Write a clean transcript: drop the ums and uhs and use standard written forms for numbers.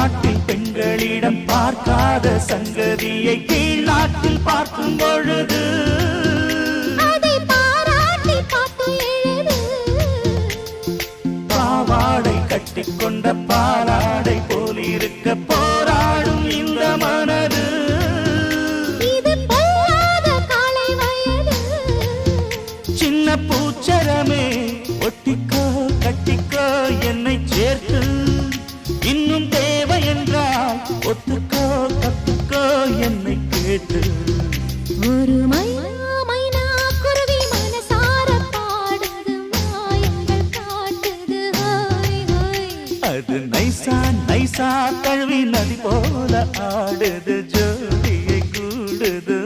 நாட்டில் பெண்களிடம் பார்க்காத சங்கதியை கீழ் நாட்டில் பார்க்கும் பொழுது அதை பாராட்டி பாட்டு எழுது. பாவாடை கட்டிக்கொண்ட பாலாடை போல் இருக்க போராடும் இந்த மனது. இது பொல்லாத காலை வயது. சின்ன பூச்சரமே ஒட்டிக்கோ கட்டிக்கோ என்னை சேர்த்து, இன்னும் தேவை என்றால் ஒத்துக்கோ கத்துக்கோ என்னை கேட்டு. ஒரு மைனா குருவி மனசார பாடுது, மாயங்கள் காட்டுது. Hi hi. அது நைசா நைசா தழுவி நதி போல ஆடுது, ஜோடியை கூடுது.